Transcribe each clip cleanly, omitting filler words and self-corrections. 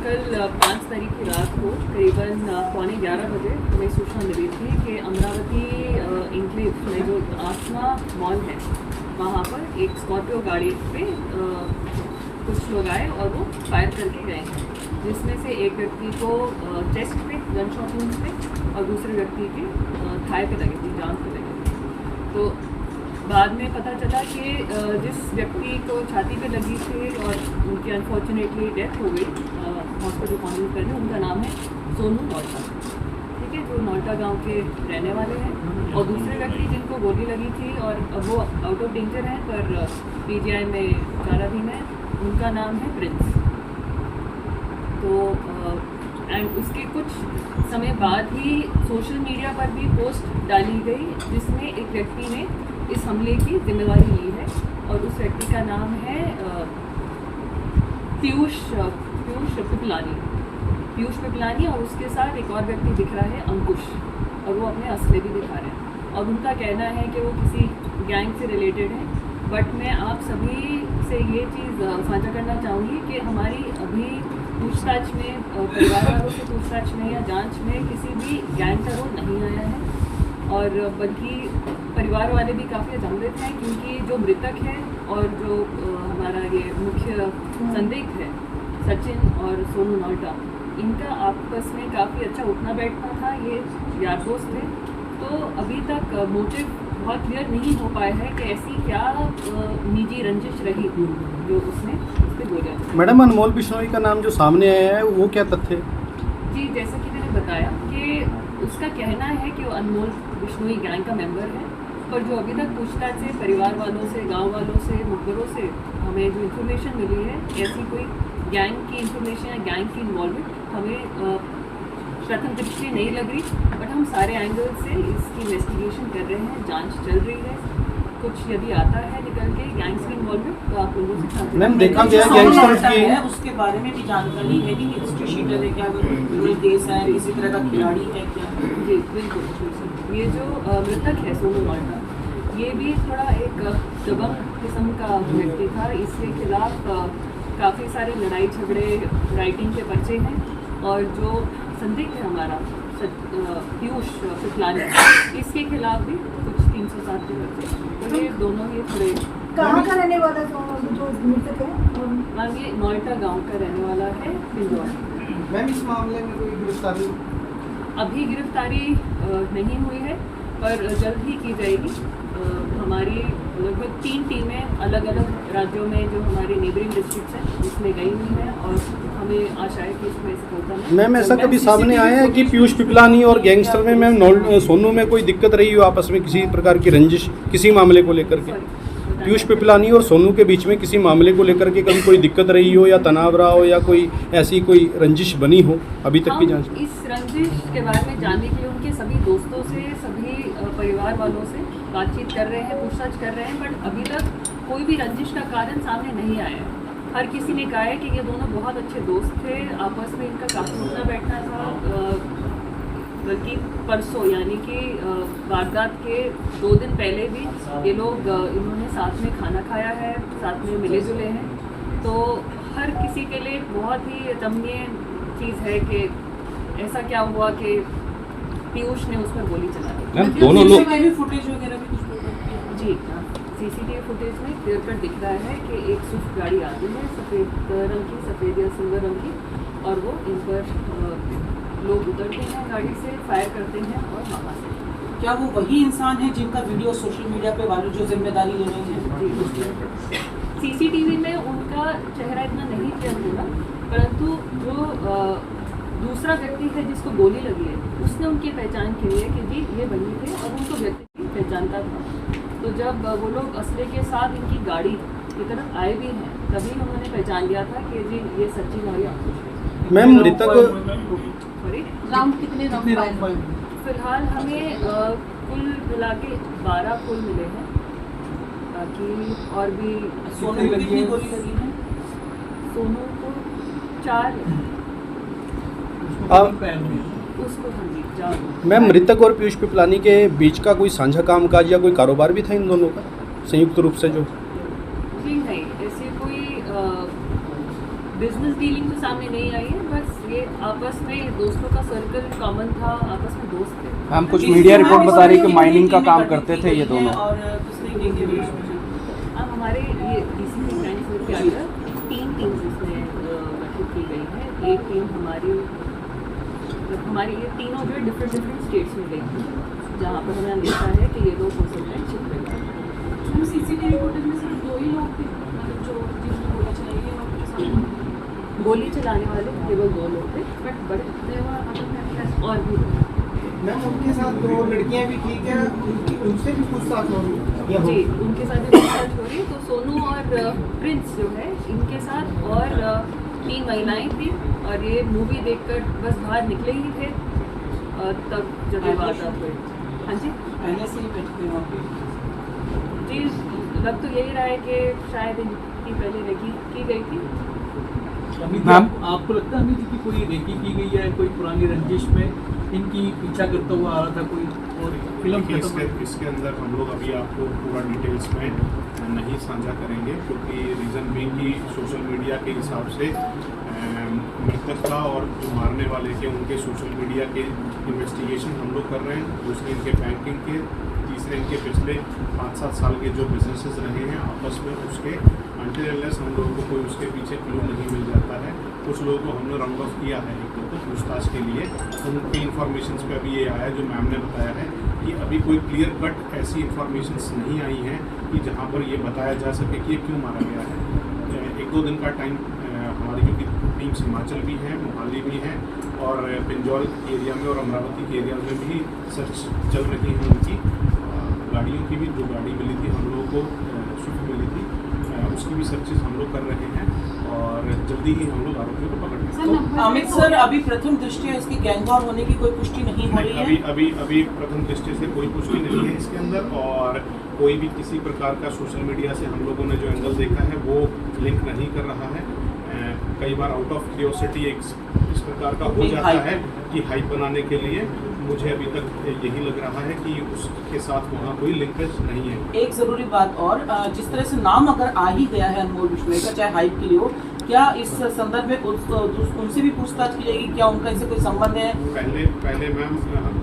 कल 5 तारीख की रात को करीबन 11:15 बजे हमें सूचना मिली थी कि अमरावती इंक्लेव में जो आसमा मॉल है वहाँ पर एक स्कॉर्पियो गाड़ी पे कुछ लोग आए और वो फायर करके गए हैं, जिसमें से एक व्यक्ति को चेस्ट पे गन शॉट वुंड्स पे और दूसरे व्यक्ति के थाई पे लगी थी, जांघ पे लगी थी। तो बाद में पता चला कि जिस व्यक्ति को छाती पे लगी थी और उनकी अनफॉर्चुनेटली डेथ हो गई हॉस्पिटल पहुँचने पर, उनका नाम है सोनू नौटा, ठीक है, जो नौटा गांव के रहने वाले हैं। और दूसरे व्यक्ति जिनको गोली लगी थी और वो आउट ऑफ डेंजर हैं पर पीजीआई में उपचाराधीन है, उनका नाम है प्रिंस। तो एंड उसके कुछ समय बाद ही सोशल मीडिया पर भी पोस्ट डाली गई जिसमें एक व्यक्ति ने इस हमले की जिम्मेदारी ली है और उस व्यक्ति का नाम है पीयूष पिपलानी और उसके साथ एक और व्यक्ति दिख रहा है अंकुश, और वो अपने असले भी दिखा रहे हैं और उनका कहना है कि वो किसी गैंग से रिलेटेड है। बट मैं आप सभी से ये चीज़ साझा करना चाहूँगी कि हमारी अभी पूछताछ में, परिवार वालों से पूछताछ में या जांच में किसी भी गैंग का रोल नहीं आया है, और बल्कि परिवार वाले भी काफ़ी अचंभित हैं क्योंकि जो मृतक है और जो हमारा ये मुख्य संदिग्ध है सचिन और सोनू नौटा, इनका आपस में काफ़ी अच्छा उठना बैठना था, ये यार दोस्त थे। तो अभी तक मोटिव बहुत क्लियर नहीं हो पाया है कि ऐसी क्या निजी रंजिश रही थी जो उसने उस पर बोला। मैडम, अनमोल बिश्नोई का नाम जो सामने आया है वो क्या तथ्य? जी, जैसा कि मैंने बताया कि उसका कहना है कि वो अनमोल बिश्नोई गैंग का मेंबर है, पर जो अभी तक पूछताछ से परिवार वालों से, गांव वालों से, मुखबरों से हमें जो इन्फॉर्मेशन मिली है, ऐसी कोई गैंग की इन्फॉर्मेशन या गैंग की इन्वॉल्वमेंट हमें प्रथम दृष्टि नहीं लग रही। बट हम सारे एंगल से इसकी इन्वेस्टिगेशन कर रहे हैं, जांच चल रही है। कुछ यदि आता है निकल के गैंग्स की इन्वॉल्वमेंट तो आप लोगों से मैम देखा गया गैंगस्टर्स की है, उसके बारे में भी जानकारी है कि हिस्ट्री शीटर है क्या, कोई केस है, किसी तरह का खिलाड़ी है क्या? जी बिल्कुल। ये जो मृतक है सोनू नौटा, ये भी थोड़ा एक दबंग किस्म का व्यक्ति था। इसके खिलाफ काफ़ी सारे लड़ाई झगड़े, राइटिंग के पर्चे हैं, और जो संदिग्ध है हमारा पीयूष पिपलानी, इसके खिलाफ भी कुछ 307 के पर्चे हैं। तो ये दोनों ही थोड़े कहाँ का रहने वाला जो मृतक है? मैम ये नौटा गांव का रहने वाला है, पिंजौर। मैम इस मामले में कोई गिरफ्तारी? अभी गिरफ्तारी नहीं हुई है पर जल्द ही की जाएगी। हमारी लगभग 3 टीमें अलग अलग राज्यों में जो हमारी नेबरिंग डिस्ट्रिक्ट्स हैं उसमें गई हुई हैं और हमें आशा है कि इसमें सफलता मिले। मैम ऐसा कभी सामने आया है कि पीयूष पिपलानी और गैंगस्टर में मैम सोनू में कोई दिक्कत रही हो आपस में, किसी प्रकार की रंजिश किसी मामले को लेकर के? पीयूष पिपलानी और सोनू के बीच में किसी मामले को लेकर के कभी कोई दिक्कत रही हो या तनाव रहा हो या कोई ऐसी कोई रंजिश बनी हो अभी तक की जांच? इस रंजिश के बारे में जानने के लिए उनके सभी दोस्तों से, सभी परिवार वालों से बातचीत कर रहे हैं, पूछताछ कर रहे हैं, बट अभी तक कोई भी रंजिश का कारण सामने नहीं आया है। हर किसी ने कहा है कि ये दोनों बहुत अच्छे दोस्त थे, आपस में इनका काफ़ी उठना बैठना था। बल्कि परसों यानी कि वारदात के 2 दिन पहले भी ये लोग इन्होंने साथ में खाना खाया है, साथ में मिले जुले हैं। तो हर किसी के लिए बहुत ही अचंभनीय चीज़ है कि ऐसा क्या हुआ कि पीयूष ने उस पर गोली चला दी। दोनों लोग फुटेज वगैरह भी कुछ जी हाँ, सीसीटीवी फुटेज में क्लियर कट दिख रहा है कि एक स्विफ्ट गाड़ी आती है सफ़ेद रंग की, सफ़ेद या सिल्वर रंग की, और वो इन पर लोग उतरते हैं गाड़ी से, फायर करते हैं और वहाँ से। क्या वो वही इंसान है जिनका वीडियो सोशल मीडिया पे वालों जो जिम्मेदारी ले रहे हैं? सीसीटीवी में उनका चेहरा इतना नहीं क्लियर होगा, परंतु जो दूसरा व्यक्ति है जिसको गोली लगी है उसने उनकी पहचान की है कि जी ये वही थे और उनको व्यक्ति की पहचानता था। तो जब वो लोग असले के साथ इनकी गाड़ी की तरफ आए भी हैं तभी उन्होंने पहचान लिया था कि जी ये सचिन और अंकुश। मैम मृतक राउंड कितने राउंड? फिलहाल हमें कुल मिला के 12 फुल मिले हैं, बाकी और भी। सोनू को कितनी गोली लगी है? सोनू को 4 उसको हाँ जी 4। मैम मृतक और पीयूष पिपलानी के बीच का कोई साझा कामकाज या कोई कारोबार भी था इन दोनों का संयुक्त रूप से? जो जी नहीं, ऐसे कोई बिजनेस डीलिंग तो सामने नहीं आई है, बट आपस में दोस्तों का सर्कल कॉमन था, आपस में दोस्त थे। हम कुछ मीडिया रिपोर्ट बता रही है कि माइनिंग का काम करते थे ये दोनों। और दूसरे के विदेश में अब हमारे ये डीसीपी क्राइम सेल के अंदर 3 टीम्स इसमें गठित की गई है। एक टीम हमारी ये तीनों जो डिफरेंट स्टेट्स में गई थी, जहाँ पर हमें देखा है कि ये 2 कंसल्टेंट छिप गए थे। हम सीसीटीवी फुटेज में सिर्फ 2 ही लोग थे, मतलब जो जिनको गोली चलाई है और जो सामने गोली चलाने वाले केवल 2 लोग थे, बट बड़े और भी लोग। मैम उनके साथ 2 लड़कियां भी थी क्या? उनसे भी पूछताछ हो रही जी, उनके साथ भी पूछताछ हो रही है। तो सोनू और प्रिंस जो है, इनके साथ और 3 महिलाएं थी, और ये मूवी देखकर बस बाहर निकले ही थे तब जब ये वारदात हुई। हाँ जी, पहले से ही बैठते वहाँ पे। जी, लग तो यही रहा है कि शायद इनकी पहले रेकी की गई थी। मैम आपको लगता है अमित जी की कोई रेकी की गई है, कोई पुरानी रंजिश में इनकी पीछा करता हुआ आ रहा था कोई, और फिल्म इसके अंदर हम लोग अभी आपको पूरा डिटेल्स में नहीं साझा करेंगे, क्योंकि रीज़न भी कि सोशल मीडिया के हिसाब से मृतक का और जो मारने वाले के उनके सोशल मीडिया के इन्वेस्टिगेशन हम लोग कर रहे हैं। दूसरे इनके बैंकिंग के, तीसरे इनके पिछले 5-7 साल के जो बिजनेसेस रहे हैं आपस में, उसके अनटिल अनलेस हम लोगों को कोई उसके पीछे क्लू नहीं मिल जाता है। कुछ लोगों को हमने राउंड ऑफ किया है एक तो पूछताछ के लिए। उनके इन्फॉर्मेशन पे अभी ये आया जो मैम ने बताया है कि अभी कोई क्लियर कट ऐसी इन्फॉर्मेशन नहीं आई हैं कि जहाँ पर ये बताया जा सके कि ये क्यों मारा गया है। 1-2 दिन का टाइम हमारी क्योंकि टीम्स हिमाचल भी हैं, मोहाली भी हैं, और पिंजौर एरिया में और अमरावती के एरिया में भी सर्च चल रही है उनकी गाड़ियों की भी। जो गाड़ी मिली थी हम लोगों को, स्विफ्ट मिली थी, उसकी भी सर्चेज हम लोग कर रहे हैं, और जल्दी ही हम लोग आरोपियों को पकड़ लेंगे। अमित सर, अभी प्रथम दृष्टया इसकी गैंगवॉर होने की कोई पुष्टि नहीं हो रही है? अभी प्रथम दृष्टि से कोई पुष्टि नहीं है इसके अंदर, और कोई भी किसी प्रकार का सोशल मीडिया से हम लोगों ने जो एंगल देखा है वो लिंक नहीं कर रहा है। कई बार आउट ऑफ क्यूरियोसिटी इस प्रकार का हो जाता है कि हाइप बनाने के लिए। मुझे अभी तक यही लग रहा है कि उसके साथ वहाँ कोई लिंकेज नहीं है। एक ज़रूरी बात और, जिस तरह से नाम अगर आ ही गया है अनमोल विश्नोई का, चाहे हाइप के लिए हो, क्या इस संदर्भ में उनसे भी पूछताछ की जाएगी? क्या उनका इससे कोई संबंध है? पहले मैम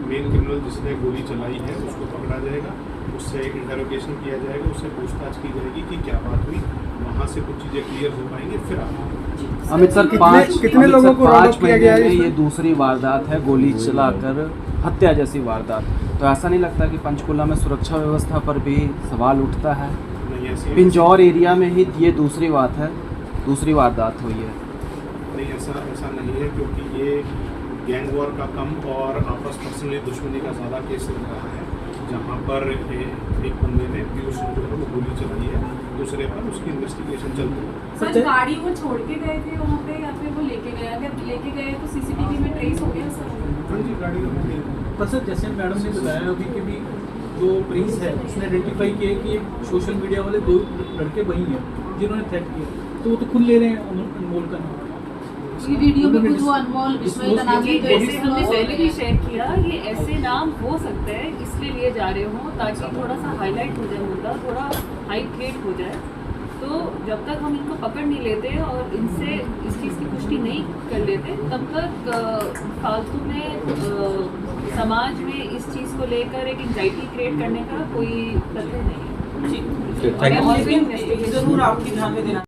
मेन क्रिमिनल जिसने गोली चलाई है उसको पकड़ा जाएगा, उससे इंटरोगेशन किया जाएगा, उससे पूछताछ की जाएगी कि क्या बात हुई, वहाँ से कुछ चीज़ें क्लियर हो पाएंगी फिर आप। अमित सर, कितने लोगों को राउंड 5 अप किया गया है महीने में इसमें? ये दूसरी वारदात है, गोली चलाकर हत्या जैसी वारदात। तो ऐसा नहीं लगता कि पंचकुला में सुरक्षा व्यवस्था पर भी सवाल उठता है? नहीं, ऐसी पिंजौर एरिया में ही ये दूसरी वारदात हुई है। नहीं, ऐसा नहीं है, क्योंकि ये गैंग वॉर का कम और आपस पर्सनली दुश्मनी का ज़्यादा केस चल रहा है, जहाँ पर एक बंदे ने पीयूष जो है वो गोली चलाई है, दूसरे पर उसकी इन्वेस्टिगेशन चल रही है। सर गाड़ी वो छोड़ के गए थे वहाँ पे या फिर वो लेके गए? अगर लेके गए तो सीसीटीवी में ट्रेस हो गया सर? हाँ जी, गाड़ी का पर सर जैसे मैडम ने बताया अभी कि भी जो प्रिंस है उसने आइडेंटिफाई किया कि एक सोशल मीडिया वाले 2 लड़के वही हैं जिन्होंने थ्रेट किया, तो वो तो खुद ले रहे हैं अनमोल का नाम। ये वीडियो में कुछ वो अनमोल विश्नोई का नाम ये भी जैसे हमने पहले भी शेयर किया, ये ऐसे नाम हो सकता है इसलिए लिए जा रहे हों ताकि थोड़ा सा हाईलाइट हो जाए मुद्दा, थोड़ा हाइप क्रिएट हो जाए। तो जब तक हम इनको पकड़ नहीं लेते और इनसे इस चीज़ की पुष्टि नहीं कर लेते, तब तक फालतू में समाज में इस चीज़ को लेकर एक एंजाइटी क्रिएट करने का कोई तथ्य नहीं है। लेकिन ज़रूर आपके ध्यान में देना